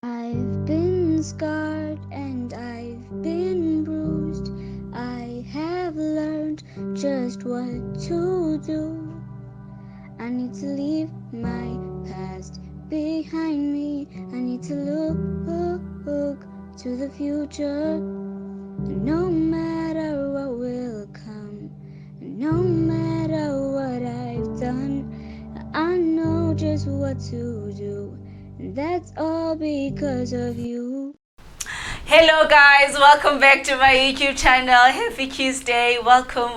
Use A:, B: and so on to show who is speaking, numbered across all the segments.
A: I've been scarred and I've been bruised. I have learned just what to do. I need to leave my past behind me. I need to look to the future. No matter what will come, no matter what I've done, I know just what to do. And that's all because of you.
B: Hello guys, welcome back to my YouTube channel. Happy Tuesday. Welcome.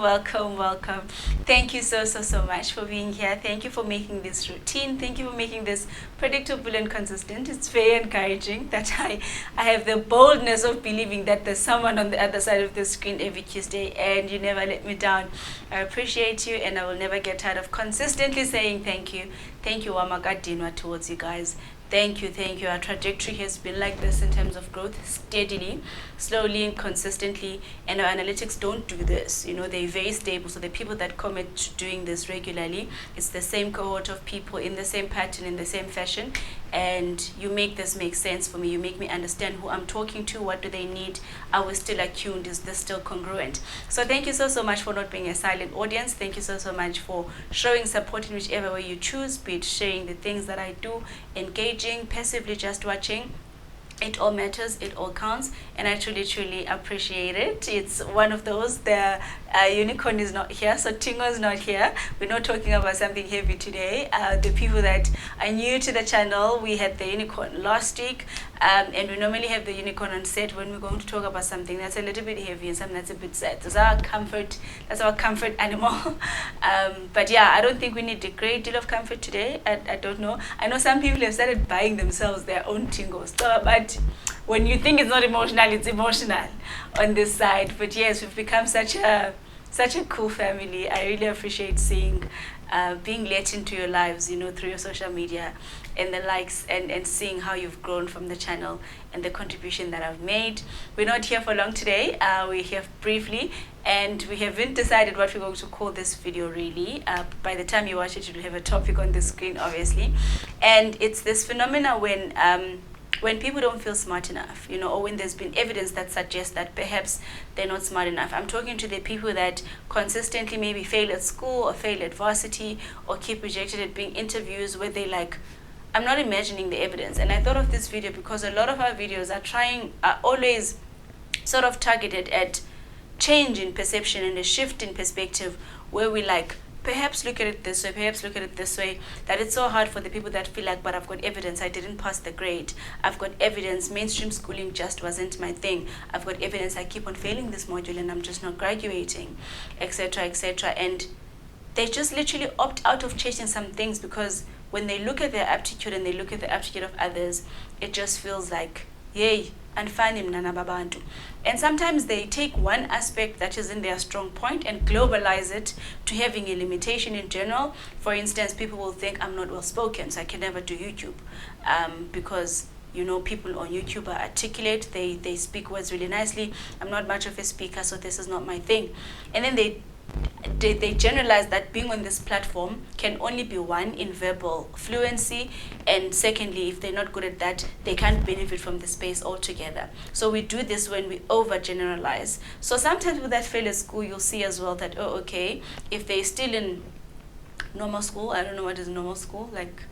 B: Thank you so much for being here. Thank you for making this routine. Thank you for making this predictable and consistent. It's very encouraging that I have the boldness of believing that there's someone on the other side of the screen every Tuesday and you never let me down. I appreciate you and I will never get tired of consistently saying thank you. Thank you, Wamagadinwa, towards you guys. Thank you. Our trajectory has been like this in terms of growth, steadily, slowly and consistently. And our analytics don't do this. They're very stable. So the people that commit to doing this regularly, it's the same cohort of people in the same pattern, in the same fashion. And you make this make sense for me. You make me understand who I'm talking to, what do they need, are we still attuned, is this still congruent? So thank you so much for not being a silent audience. Thank you so much for showing support in whichever way you choose, be it sharing the things that I do, engaging, passively just watching. It all matters, it all counts, and I truly appreciate it. It's one of those, the unicorn is not here, so Tingo is not here. We're not talking about something heavy today. The people that are new to the channel, we had the unicorn last week, and we normally have the unicorn on set when we're going to talk about something that's a little bit heavy and something that's a bit sad. That's our comfort animal. But yeah, I don't think we need a great deal of comfort today. I don't know. I know some people have started buying themselves their own tingles, so, but when you think it's not emotional, it's emotional on this side. But yes, we've become such a cool family. I really appreciate seeing being let into your lives, through your social media and the likes, and seeing how you've grown from the channel and the contribution that I've made. We're not here for long today. We're here briefly, and we haven't decided what we're going to call this video really. By the time you watch it, you'll have a topic on the screen, obviously. And it's this phenomena when people don't feel smart enough, or when there's been evidence that suggests that perhaps they're not smart enough. I'm talking to the people that consistently maybe fail at school or fail at varsity or keep rejected at being interviews where they like, I'm not imagining the evidence. And I thought of this video because a lot of our videos are always sort of targeted at change in perception and a shift in perspective where we like, perhaps look at it this way, that it's so hard for the people that feel like, but I've got evidence, I didn't pass the grade. I've got evidence, mainstream schooling just wasn't my thing. I've got evidence, I keep on failing this module and I'm just not graduating, etc. And they just literally opt out of chasing some things because when they look at their aptitude and they look at the aptitude of others, it just feels like, yay, and find him nana babantu. And sometimes they take one aspect that is in their strong point and globalize it to having a limitation in general. For instance, people will think I'm not well spoken, so I can never do YouTube, because people on YouTube are articulate, they speak words really nicely. I'm not much of a speaker, so this is not my thing. And then they generalize that being on this platform can only be one, in verbal fluency, and secondly, if they're not good at that, they can't benefit from the space altogether. So we do this when we overgeneralize. So sometimes with that fail at school, you'll see as well that, oh, okay, if they're still in normal school, I don't know what is normal school, like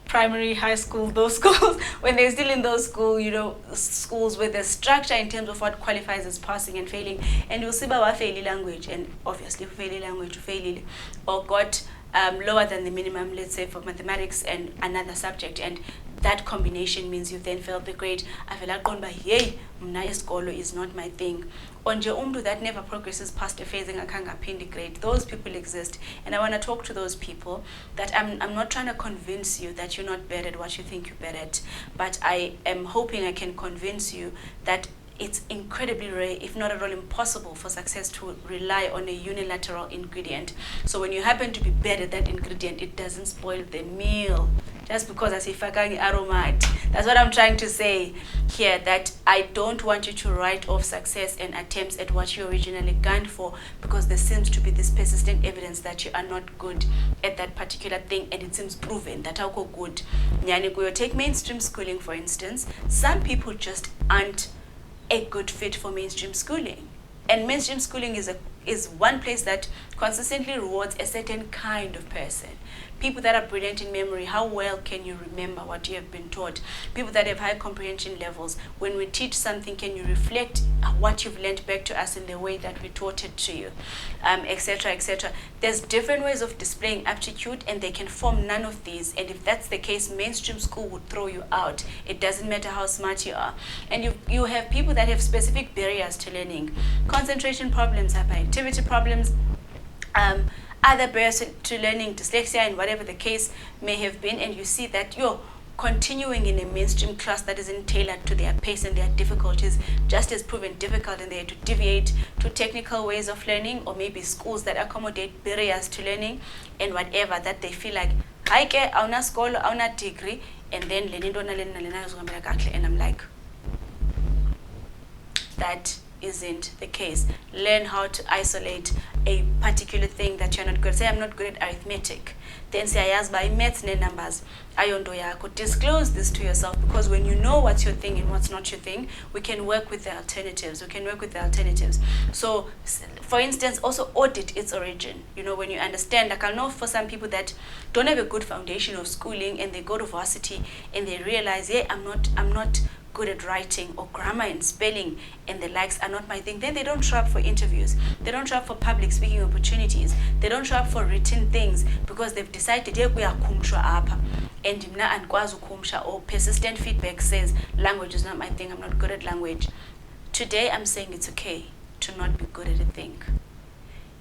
B: primary, high school, those schools, when they're still in those schools where there's structure in terms of what qualifies as passing and failing, and you'll see about failing language, and obviously failing language, failing, or got lower than the minimum, let's say for mathematics and another subject, and that combination means you then failed the grade. I feel like by yay, mna isikolo is not my thing. Onje umdu that never progresses past a phasing akanga grade. Those people exist, and I want to talk to those people. That I'm not trying to convince you that you're not bad at what you think you're bad at, but I am hoping I can convince you that it's incredibly rare, if not at all impossible, for success to rely on a unilateral ingredient. So when you happen to be bad at that ingredient, it doesn't spoil the meal. just because I say fakangi aromat. That's what I'm trying to say here, that I don't want you to write off success and attempts at what you originally gunned for, because there seems to be this persistent evidence that you are not good at that particular thing, and it seems proven that how good. Nyani kuyo, take mainstream schooling for instance. Some people just aren't a good fit for mainstream schooling. And mainstream schooling is one place that consistently rewards a certain kind of person. People that are brilliant in memory. How well can you remember what you have been taught? People that have high comprehension levels. When we teach something, can you reflect what you've learned back to us in the way that we taught it to you, etc., etc. There's different ways of displaying aptitude, and they can form none of these. And if that's the case, mainstream school would throw you out. It doesn't matter how smart you are. And you have people that have specific barriers to learning. Concentration problems, hyperactivity problems, other barriers to learning, dyslexia, and whatever the case may have been, and you see that you're continuing in a mainstream class that isn't tailored to their pace and their difficulties, just as proven difficult, and they had to deviate to technical ways of learning, or maybe schools that accommodate barriers to learning and whatever, that they feel like, haike, awuna school, awuna degree, and then and I'm like, that isn't the case. Learn how to isolate a particular thing that you're not good at. Say I'm not good at arithmetic. Then say I ask by maths and numbers. Ayondo yako. Disclose this to yourself, because when you know what's your thing and what's not your thing, we can work with the alternatives. So, for instance, also audit its origin. You know, when you understand, like I know for some people that don't have a good foundation of schooling, and they go to varsity and they realize, yeah, I'm not good at writing, or grammar and spelling and the likes are not my thing. Then they don't show up for interviews. They don't show up for public speaking opportunities. They don't show up for written things, because they've decided, yeah, we are kumshwa apa. And mna ankwazi kumsha, or persistent feedback says, language is not my thing, I'm not good at language. Today I'm saying it's okay to not be good at a thing.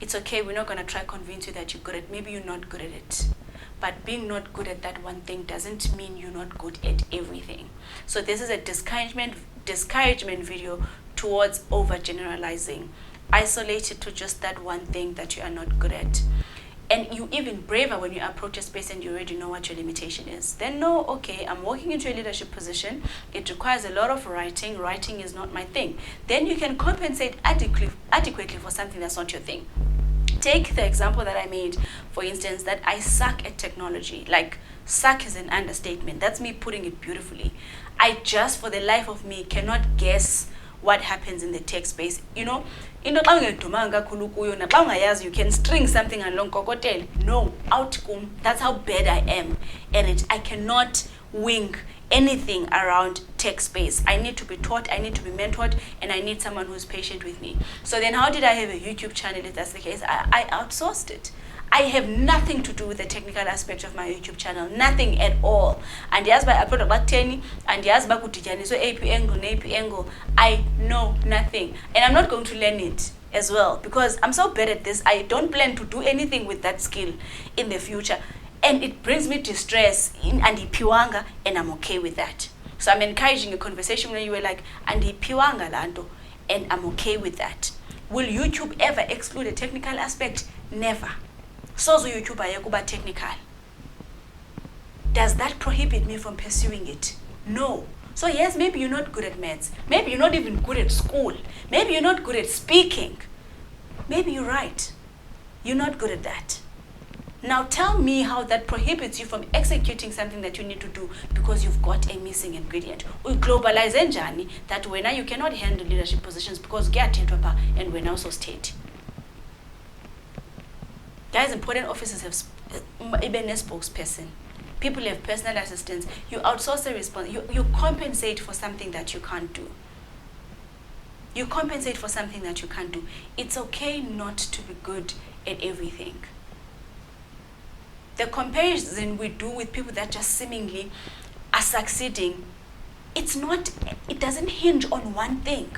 B: It's okay, we're not going to try convince you that you're good at, maybe you're not good at it. But being not good at that one thing doesn't mean you're not good at everything. So this is a discouragement video towards overgeneralizing. Isolate it to just that one thing that you are not good at. And you even braver when you approach a space and you already know what your limitation is. Then know, okay, I'm walking into a leadership position. It requires a lot of writing. Writing is not my thing. Then you can compensate adequately for something that's not your thing. Take the example that I made, for instance, that I suck at technology. Like, suck is an understatement. That's me putting it beautifully. I just, for the life of me, cannot guess what happens in the tech space. You know, you can string something along kokotel. No, outcome. That's how bad I am at it. I cannot wing anything around tech space. I need to be taught, I need to be mentored, and I need someone who's patient with me. So then how did I have a YouTube channel if that's the case? I outsourced it. I have nothing to do with the technical aspect of my YouTube channel, nothing at all. And yes, by upload about 10, and yes, by so AP angle, I know nothing. And I'm not going to learn it as well, because I'm so bad at this. I don't plan to do anything with that skill in the future. And it brings me distress in Andi Piwanga, and I'm okay with that. So I'm encouraging a conversation where you were like, Andi Piwanga Lando, and I'm okay with that. Will YouTube ever exclude a technical aspect? Never. So YouTube ayakuba technical. Does that prohibit me from pursuing it? No. So yes, maybe you're not good at maths. Maybe you're not even good at school. Maybe you're not good at speaking. Maybe you're right. You're not good at that. Now tell me how that prohibits you from executing something that you need to do because you've got a missing ingredient. We globalize enjani that when you cannot handle leadership positions because get and we're now so state. Guys, important offices have even a spokesperson. People have personal assistants. You outsource the response. You compensate for something that you can't do. You compensate for something that you can't do. It's okay not to be good at everything. The comparison we do with people that just seemingly are succeeding, it doesn't hinge on one thing.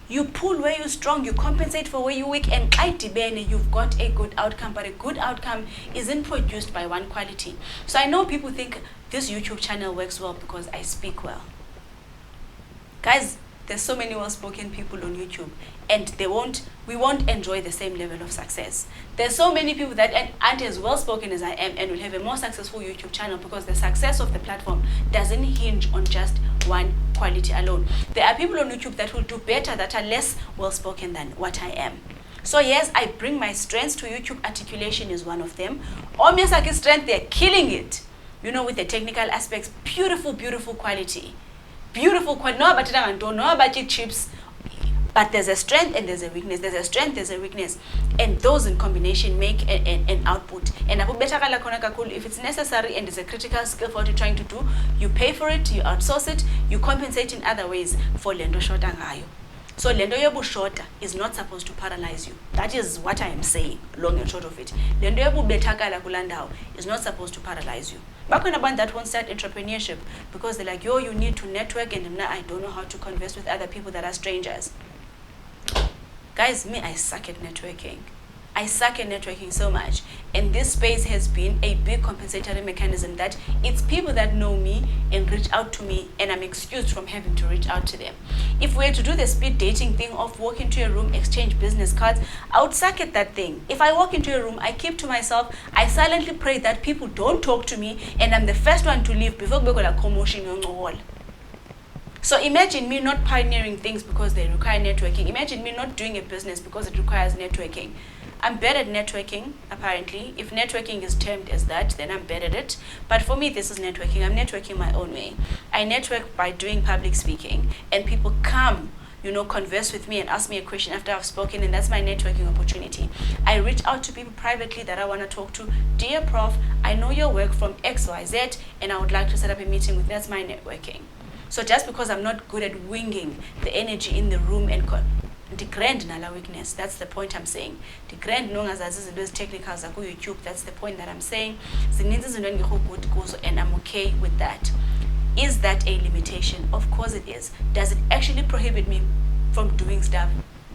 B: You pull where you're strong, you compensate for where you're weak, and you've got a good outcome, but a good outcome isn't produced by one quality. So I know people think this YouTube channel works well because I speak well. Guys, there's so many well-spoken people on YouTube, and we won't enjoy the same level of success. There's so many people that aren't as well-spoken as I am and will have a more successful YouTube channel, because the success of the platform doesn't hinge on just one quality alone. There are people on YouTube that will do better, that are less well-spoken than what I am. So yes, I bring my strengths to YouTube. Articulation is one of them. Omiyasaki's strength, they're killing it. You know, with the technical aspects, beautiful, beautiful quality. Beautiful quality. No about it, no about it chips. But there's a strength and there's a weakness. There's a strength, there's a weakness. And those in combination make an output. And if it's necessary and it's a critical skill for what you're trying to do, you pay for it, you outsource it, you compensate in other ways for lendo shota ngayo. So lendo yobu shota is not supposed to paralyze you. That is what I am saying, long and short of it. Lendo yobu betakala kulandao is not supposed to paralyze you. Back when about that won't start entrepreneurship, because they're like, yo, you need to network, and now I don't know how to converse with other people that are strangers. Guys, me, I suck at networking. I suck at networking so much. And this space has been a big compensatory mechanism, that it's people that know me and reach out to me, and I'm excused from having to reach out to them. If we were to do the speed dating thing of walk into a room, exchange business cards, I would suck at that thing. If I walk into a room, I keep to myself, I silently pray that people don't talk to me, and I'm the first one to leave before we go to commotion on the wall. So imagine me not pioneering things because they require networking. Imagine me not doing a business because it requires networking. I'm better at networking, apparently. If networking is termed as that, then I'm better at it. But for me, this is networking. I'm networking my own way. I network by doing public speaking, and people come, you know, converse with me and ask me a question after I've spoken, and that's my networking opportunity. I reach out to people privately that I want to talk to. Dear Prof, I know your work from XYZ, and I would like to set up a meeting with you. That's my networking. So just because I'm not good at winging the energy in the room and degrand nala weakness, that's the point I'm saying. Degrand no ngazazi izinto technical zaku YouTube, that's the point that I'm saying. Zininzi izinto engikho good kuzo, and I'm okay with that. Is that a limitation? Of course it is. Does it actually prohibit me from doing stuff?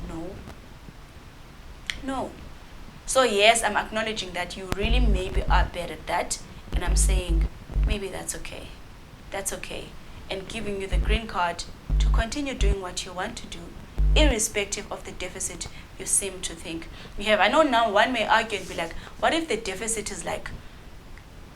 B: No. No. So yes, I'm acknowledging that you really maybe are better at that, and I'm saying maybe that's okay. That's okay. And giving you the green card to continue doing what you want to do, irrespective of the deficit you seem to think you have. I know now one may argue and be like, what if the deficit is like,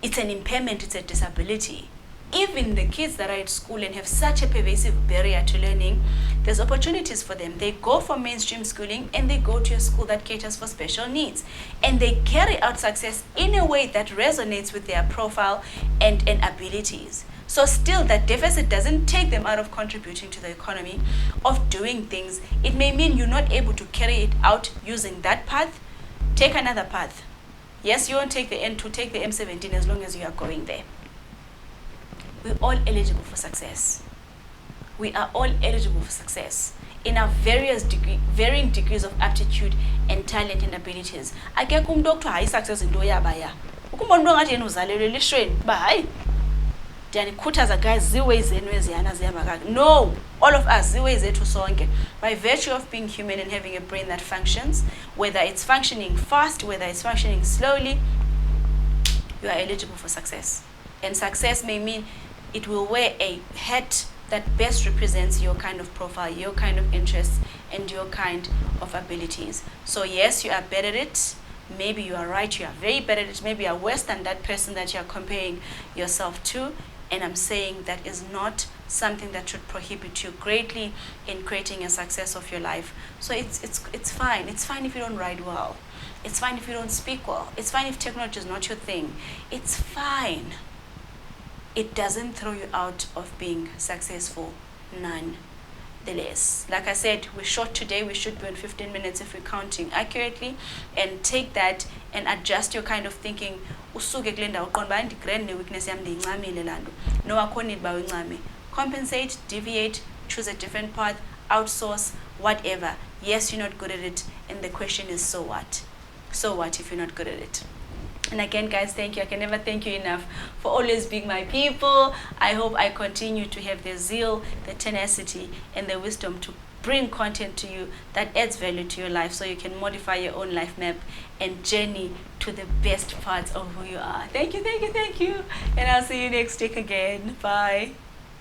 B: it's an impairment, it's a disability? Even the kids that are at school and have such a pervasive barrier to learning, there's opportunities for them. They go for mainstream schooling, and they go to a school that caters for special needs, and they carry out success in a way that resonates with their profile and abilities. So still, that deficit doesn't take them out of contributing to the economy, of doing things. It may mean you're not able to carry it out using that path. Take another path. Yes, you won't take the N2, take the M17 as long as you are going there. We're all eligible for success. We are all eligible for success in our varying degrees of aptitude and talent and abilities. Akekho umuntu okuthiwa hayi success into yabaya. Ukumbona umuntu ongathi yena uzalelwe elishweni, ba hayi ndiyanikhuthaza guys, ziwe zenu eziyana zihamba kakuhle. No, all of us, ziwe zethu sonke. By virtue of being human and having a brain that functions, whether it's functioning fast, whether it's functioning slowly, you are eligible for success. And success may mean it will wear a hat that best represents your kind of profile, your kind of interests, and your kind of abilities. So yes, you are better at it. Maybe you are right, you are very better at it. Maybe you are worse than that person that you are comparing yourself to. And I'm saying that is not something that should prohibit you greatly in creating a success of your life. So it's fine. It's fine if you don't write well. It's fine if you don't speak well. It's fine if technology is not your thing. It's fine. It doesn't throw you out of being successful, nonetheless. Like I said, we're short today. We should be in 15 minutes if we're counting accurately. And take that and adjust your kind of thinking. Usuke kule ndawo uqonda uba ndigrand ne-weakness yam ndiyincamile laa nto. No akho need uba uyincame. Compensate, deviate, choose a different path, outsource, whatever. Yes, you're not good at it. And the question is, so what? So what if you're not good at it? And again, guys, thank you. I can never thank you enough for always being my people. I hope I continue to have the zeal, the tenacity, and the wisdom to bring content to you that adds value to your life, so you can modify your own life map and journey to the best parts of who you are. Thank you, thank you, thank you. And I'll see you next week again. Bye.